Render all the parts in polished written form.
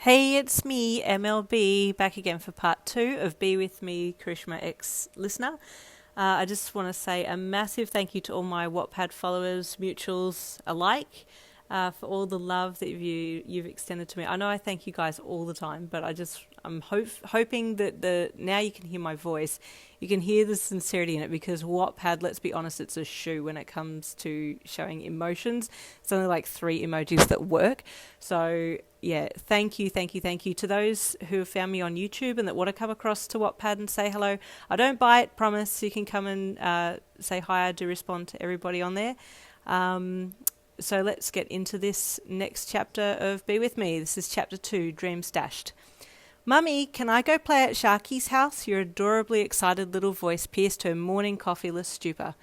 Hey, it's me, MLB, back again for part 2 of Be With Me, Kirishima X listener. I just want to say a massive thank you to all my Wattpad followers, mutuals alike, for all the love that you've extended to me. I know I thank you guys all the time, but I'm hoping that now you can hear my voice, you can hear the sincerity in it, because Wattpad, let's be honest, it's a shoe when it comes to showing emotions. It's only like 3 emojis that work. So yeah, thank you to those who have found me on YouTube and that want to come across to Wattpad and say hello. I don't bite, promise. You can come and say hi. I do respond to everybody on there. So let's get into this next chapter of Be With Me. This is chapter 2, Dreams Dashed. Mummy, can I go play at Sharky's house? Your adorably excited little voice pierced her morning coffeeless stupor.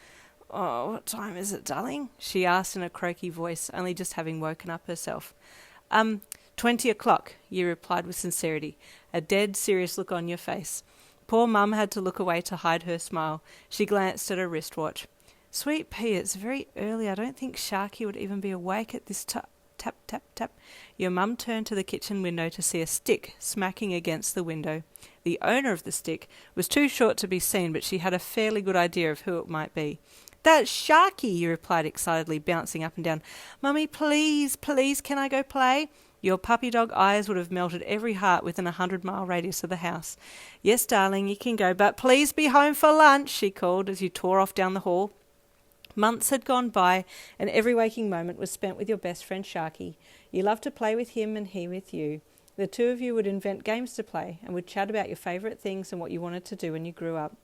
Oh, what time is it, darling? She asked in a croaky voice, only just having woken up herself. 20 o'clock, you replied with sincerity, a dead serious look on your face. Poor Mum had to look away to hide her smile. She glanced at her wristwatch. Sweet pea, it's very early. I don't think Sharky would even be awake at this tap, tap, tap. Your mum turned to the kitchen window to see a stick smacking against the window. The owner of the stick was too short to be seen, but she had a fairly good idea of who it might be. That's Sharky, you replied excitedly, bouncing up and down. Mummy, please, can I go play? Your puppy dog eyes would have melted every heart within 100-mile radius of the house. Yes, darling, you can go, but please be home for lunch, she called as you tore off down the hall. Months had gone by, and every waking moment was spent with your best friend Sharky. You loved to play with him and he with you. The two of you would invent games to play and would chat about your favourite things and what you wanted to do when you grew up.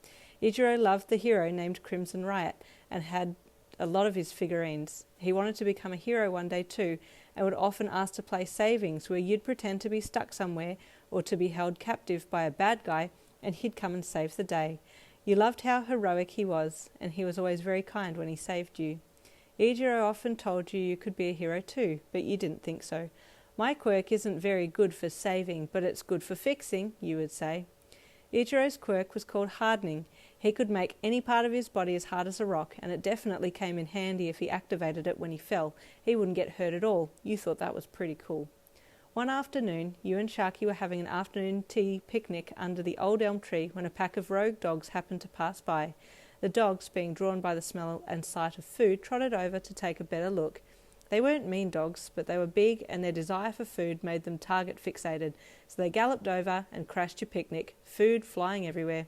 Eijirou loved the hero named Crimson Riot and had a lot of his figurines. He wanted to become a hero one day too, and would often ask to play savings, where you'd pretend to be stuck somewhere or to be held captive by a bad guy, and he'd come and save the day. You loved how heroic he was, and he was always very kind when he saved you. Eijirou often told you could be a hero too, but you didn't think so. My quirk isn't very good for saving, but it's good for fixing, you would say. Eijirou's quirk was called hardening. He could make any part of his body as hard as a rock, and it definitely came in handy if he activated it when he fell. He wouldn't get hurt at all. You thought that was pretty cool. One afternoon, you and Sharky were having an afternoon tea picnic under the old elm tree when a pack of rogue dogs happened to pass by. The dogs, being drawn by the smell and sight of food, trotted over to take a better look. They weren't mean dogs, but they were big, and their desire for food made them target-fixated, so they galloped over and crashed your picnic, food flying everywhere.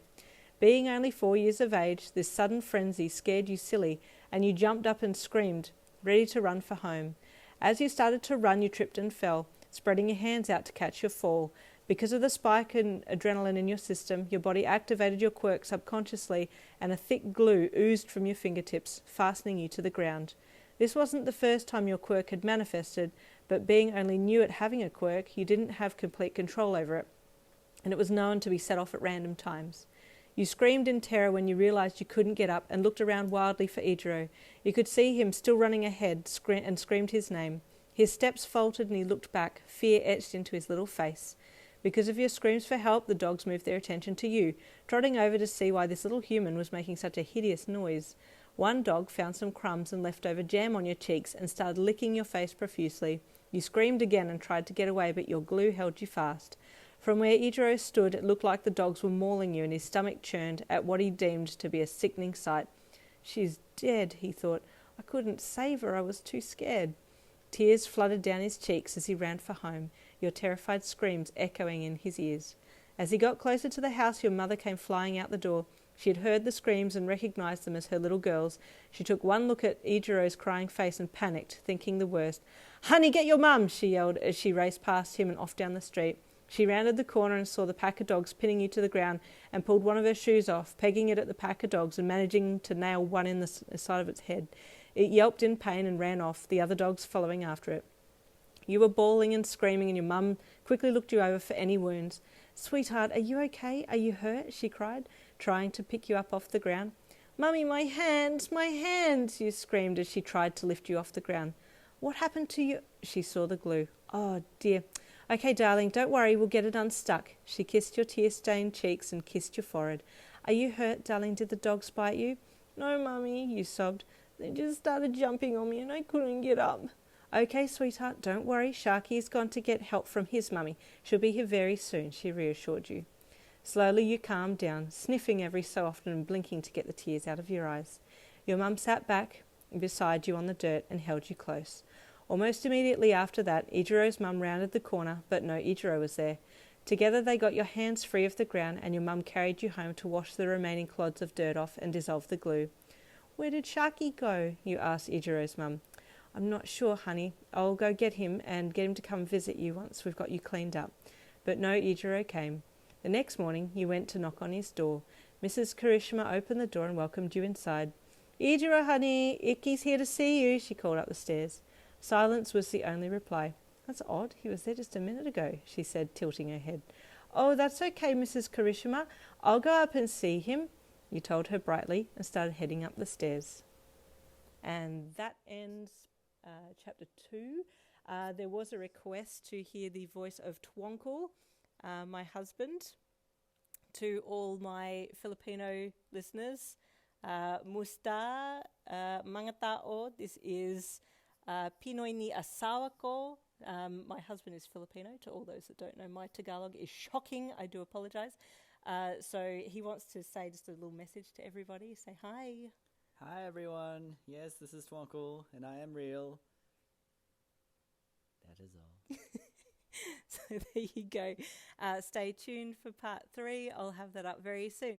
Being only 4 years of age, this sudden frenzy scared you silly, and you jumped up and screamed, ready to run for home. As you started to run, you tripped and fell, spreading your hands out to catch your fall. Because of the spike in adrenaline in your system, your body activated your quirk subconsciously, and a thick glue oozed from your fingertips, fastening you to the ground. This wasn't the first time your quirk had manifested, but being only new at having a quirk, you didn't have complete control over it, and it was known to be set off at random times. You screamed in terror when you realised you couldn't get up and looked around wildly for Eijirou. You could see him still running ahead and screamed his name. His steps faltered and he looked back, fear etched into his little face. Because of your screams for help, the dogs moved their attention to you, trotting over to see why this little human was making such a hideous noise. One dog found some crumbs and leftover jam on your cheeks and started licking your face profusely. You screamed again and tried to get away, but your glue held you fast. From where Eijirou stood, it looked like the dogs were mauling you, and his stomach churned at what he deemed to be a sickening sight. She's dead, he thought. I couldn't save her, I was too scared. Tears flooded down his cheeks as he ran for home, your terrified screams echoing in his ears. As he got closer to the house, your mother came flying out the door. She had heard the screams and recognised them as her little girls. She took one look at Eijirou's crying face and panicked, thinking the worst. Honey, get your mum, she yelled as she raced past him and off down the street. She rounded the corner and saw the pack of dogs pinning you to the ground and pulled one of her shoes off, pegging it at the pack of dogs and managing to nail one in the side of its head. It yelped in pain and ran off, the other dogs following after it. You were bawling and screaming, and your mum quickly looked you over for any wounds. Sweetheart, are you okay? Are you hurt? She cried, trying to pick you up off the ground. Mummy, my hands, you screamed as she tried to lift you off the ground. What happened to you? She saw the glue. Oh, dear. Okay, darling, don't worry, we'll get it unstuck. She kissed your tear-stained cheeks and kissed your forehead. Are you hurt, darling? Did the dogs bite you? No, Mummy, you sobbed. They just started jumping on me and I couldn't get up. Okay, sweetheart, don't worry. Sharky's gone to get help from his mummy. She'll be here very soon, she reassured you. Slowly you calmed down, sniffing every so often and blinking to get the tears out of your eyes. Your mum sat back beside you on the dirt and held you close. Almost immediately after that, Eijirou's mum rounded the corner, but no Eijirou was there. Together they got your hands free of the ground and your mum carried you home to wash the remaining clods of dirt off and dissolve the glue. Where did Sharky go? You asked Eijirou's mum. I'm not sure, honey. I'll go get him and get him to come visit you once we've got you cleaned up. But no Eijirou came. The next morning you went to knock on his door. Mrs. Kirishima opened the door and welcomed you inside. Eijirou, honey, Icky's here to see you, she called up the stairs. Silence was the only reply. That's odd, he was there just a minute ago, she said, tilting her head. Oh, that's okay, Mrs. Kirishima. I'll go up and see him, you told her brightly and started heading up the stairs. And that ends chapter 2. There was a request to hear the voice of Twonkle, my husband. To all my Filipino listeners, Musta mga tao, this is Pinoy ni asawa ko. My husband is Filipino. To all those that don't know, my Tagalog is shocking. I do apologise. So he wants to say just a little message to everybody. Say hi. Hi everyone. Yes, this is Twinkle, and I am real. That is all. So there you go. Stay tuned for part 3. I'll have that up very soon.